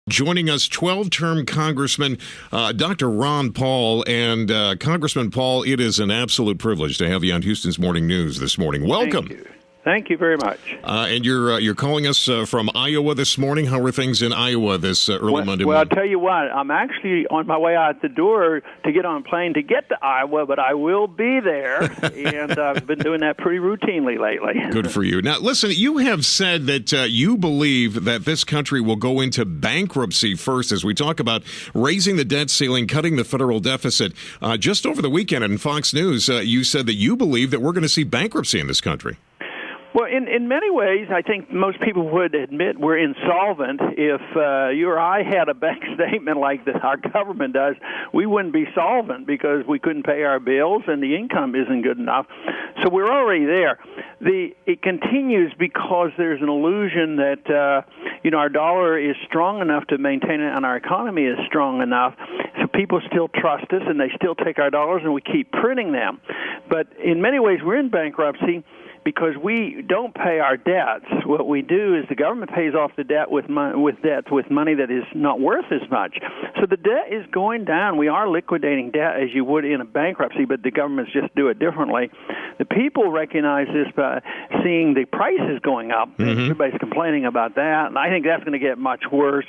Joining us, 12-term Congressman Dr. Ron Paul. And Congressman Paul, it is an absolute privilege to have you on Houston's Morning News this morning. Welcome. Thank you very much. And you're calling us from Iowa this morning. How are things in Iowa this early Monday morning? Well, I'll tell you what. I'm actually on my way out the door to get on a plane to get to Iowa, but I will be there, and I've been doing that pretty routinely lately. Good for you. Now, listen, you have said that you believe that this country will go into bankruptcy first as we talk about raising the debt ceiling, cutting the federal deficit. Just over the weekend on Fox News, you said that you believe that we're going to see bankruptcy in this country. Well, in many ways, I think most people would admit we're insolvent. If you or I had a bank statement like that our government does, we wouldn't be solvent because we couldn't pay our bills and the income isn't good enough. So we're already there. It continues because there's an illusion that our dollar is strong enough to maintain it and our economy is strong enough. So people still trust us and they still take our dollars and we keep printing them. But in many ways, we're in bankruptcy because we don't pay our debts. What we do is the government pays off the debt with money that is not worth as much. So the debt is going down. We are liquidating debt as you would in a bankruptcy, but the governments just do it differently. The people recognize this by seeing the prices going up. Mm-hmm. Everybody's complaining about that, and I think that's going to get much worse.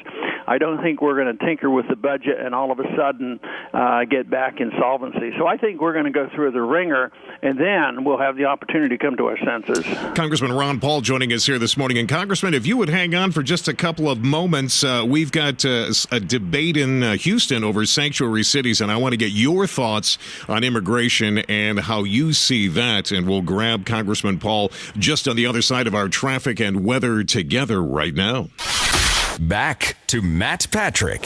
I don't think we're going to tinker with the budget and all of a sudden get back insolvency. So I think we're going to go through the ringer, and then we'll have the opportunity to come to our senses. Congressman Ron Paul joining us here this morning. And Congressman, if you would hang on for just a couple of moments, we've got a debate in Houston over sanctuary cities, and I want to get your thoughts on immigration and how you see that. And we'll grab Congressman Paul just on the other side of our traffic and weather together right now. Back to Matt Patrick.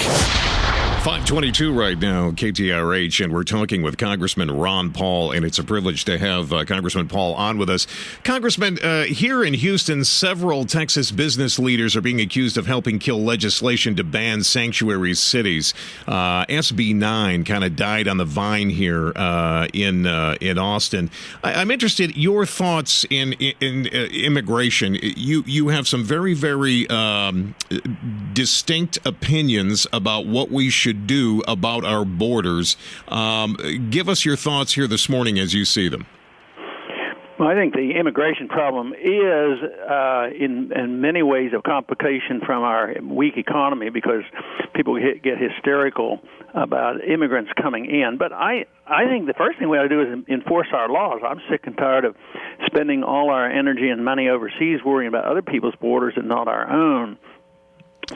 522 right now, KTRH, and we're talking with Congressman Ron Paul, and it's a privilege to have Congressman Paul on with us. Congressman, here in Houston, several Texas business leaders are being accused of helping kill legislation to ban sanctuary cities. SB 9 kind of died on the vine here in Austin. I'm interested in your thoughts in immigration. You have some very, very distinct opinions about what we should do about our borders. Give us your thoughts here this morning as you see them. Well, I think the immigration problem is, in many ways, a complication from our weak economy because people get hysterical about immigrants coming in. But I think the first thing we ought to do is enforce our laws. I'm sick and tired of spending all our energy and money overseas worrying about other people's borders and not our own.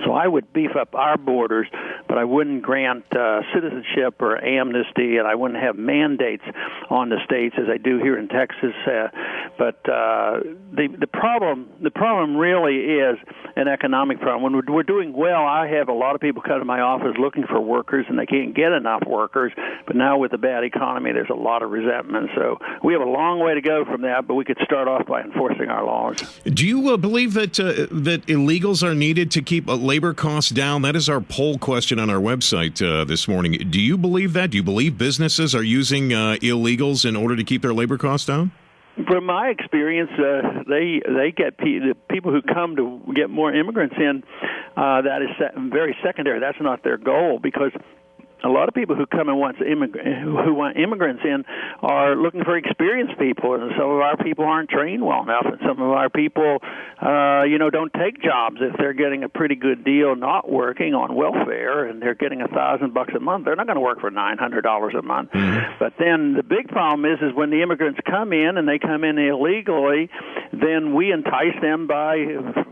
So I would beef up our borders, but I wouldn't grant citizenship or amnesty, and I wouldn't have mandates on the states as I do here in Texas. But the problem really is an economic problem. When we're doing well, I have a lot of people come to my office looking for workers, and they can't get enough workers. But now with the bad economy, there's a lot of resentment. So we have a long way to go from that, but we could start off by enforcing our laws. Do you believe that illegals are needed to keep labor costs down? That is our poll question on our website this morning. Do you believe that? Do you believe businesses are using illegals in order to keep their labor costs down? From my experience, they get the people who come to get more immigrants in. That is very secondary. That's not their goal because a lot of people who come and who want immigrants in are looking for experienced people, and some of our people aren't trained well enough, and some of our people, don't take jobs if they're getting a pretty good deal not working on welfare, and they're getting $1,000 a month. They're not going to work for $900 a month. Mm-hmm. But then the big problem is when the immigrants come in and they come in illegally, then we entice them by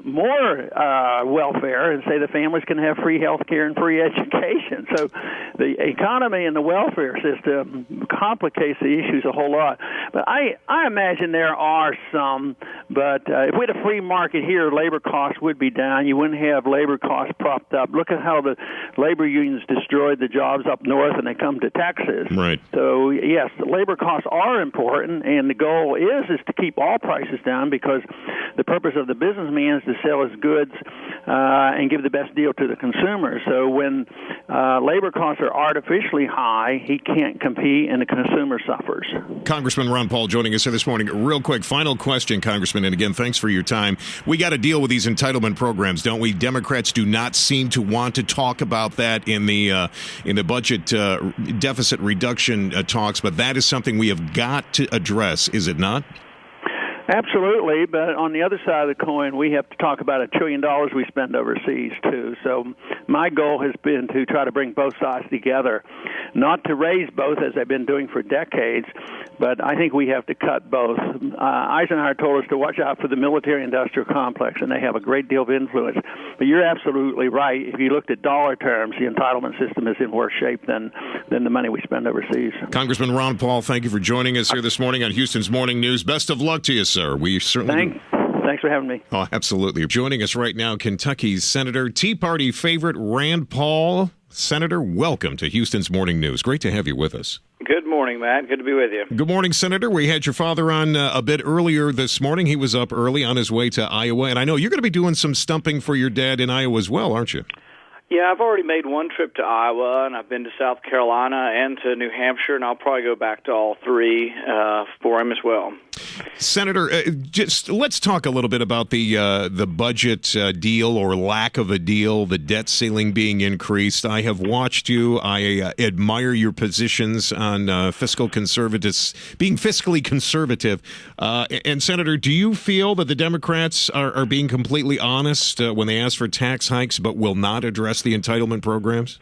more welfare and say the families can have free health care and free education. So the economy and the welfare system complicates the issues a whole lot. But I imagine there are some, but if we had a free market here, labor costs would be down. You wouldn't have labor costs propped up. Look at how the labor unions destroyed the jobs up north and they come to Texas. Right. So, yes, the labor costs are important, and the goal is to keep all prices down because the purpose of the businessman is to sell his goods and give the best deal to the consumer. So when labor costs are artificially high, he can't compete, and the consumer suffers. Congressman Ron Paul joining us here this morning. Real quick, final question, Congressman, and again, thanks for your time. We got to deal with these entitlement programs, don't we? Democrats do not seem to want to talk about that in the budget deficit reduction talks, but that is something we have got to address, is it not? Absolutely, but on the other side of the coin, we have to talk about $1 trillion we spend overseas, too. So my goal has been to try to bring both sides together, not to raise both as I've been doing for decades, but I think we have to cut both. Eisenhower told us to watch out for the military-industrial complex, and they have a great deal of influence. But you're absolutely right. If you looked at dollar terms, the entitlement system is in worse shape than the money we spend overseas. Congressman Ron Paul, thank you for joining us here this morning on Houston's Morning News. Best of luck to you, sir. We certainly Thanks for having me. Oh, absolutely. Joining us right now, Kentucky's Senator, Tea Party favorite Rand Paul. Senator, welcome to Houston's Morning News. Great to have you with us. Good morning, Matt. Good to be with you. Good morning, Senator. We had your father on a bit earlier this morning. He was up early on his way to Iowa, and I know you're going to be doing some stumping for your dad in Iowa as well, aren't you? Yeah, I've already made one trip to Iowa, and I've been to South Carolina and to New Hampshire, and I'll probably go back to all three for him as well. Senator, just let's talk a little bit about the budget deal or lack of a deal, the debt ceiling being increased. I have watched you. I admire your positions on fiscal conservatives, being fiscally conservative. And Senator, do you feel that the Democrats are being completely honest when they ask for tax hikes but will not address the entitlement programs?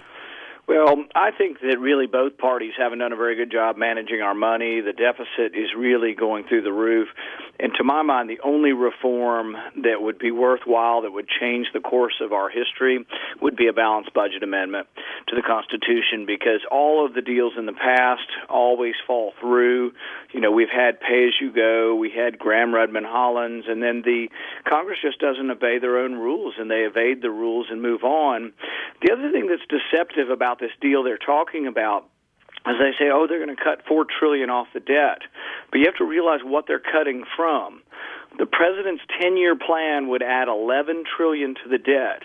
Well, I think that really both parties haven't done a very good job managing our money. The deficit is really going through the roof. And to my mind, the only reform that would be worthwhile, that would change the course of our history, would be a balanced budget amendment to the Constitution, because all of the deals in the past always fall through. You know, we've had pay-as-you-go, we had Graham-Rudman-Hollins, and then the Congress just doesn't obey their own rules, and they evade the rules and move on. The other thing that's deceptive about this deal they're talking about is they say, oh, they're going to cut $4 trillion off the debt. But you have to realize what they're cutting from. The president's 10-year plan would add $11 trillion to the debt.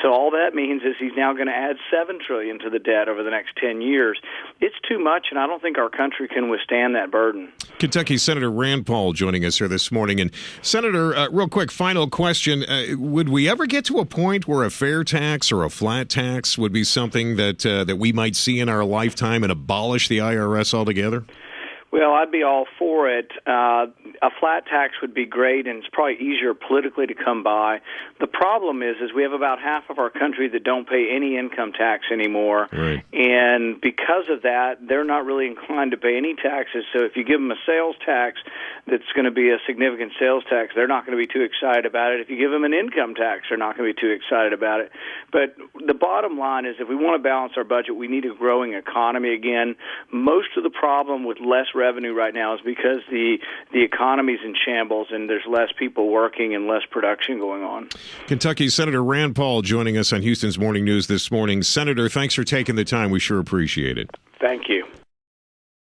So all that means is he's now going to add $7 trillion to the debt over the next 10 years. It's too much, and I don't think our country can withstand that burden. Kentucky Senator Rand Paul joining us here this morning. And Senator, real quick, final question. Would we ever get to a point where a fair tax or a flat tax would be something that we might see in our lifetime and abolish the IRS altogether? Well, I'd be all for it. A flat tax would be great, and it's probably easier politically to come by. The problem is we have about half of our country that don't pay any income tax anymore. Right. And because of that, they're not really inclined to pay any taxes. So if you give them a sales tax that's going to be a significant sales tax, they're not going to be too excited about it. If you give them an income tax, they're not going to be too excited about it. But the bottom line is if we want to balance our budget, we need a growing economy again. Most of the problem with less revenue right now is because the economy's in shambles and there's less people working and less production going on. Kentucky Senator Rand Paul joining us on Houston's Morning News this morning. Senator, thanks for taking the time. We sure appreciate it. Thank you.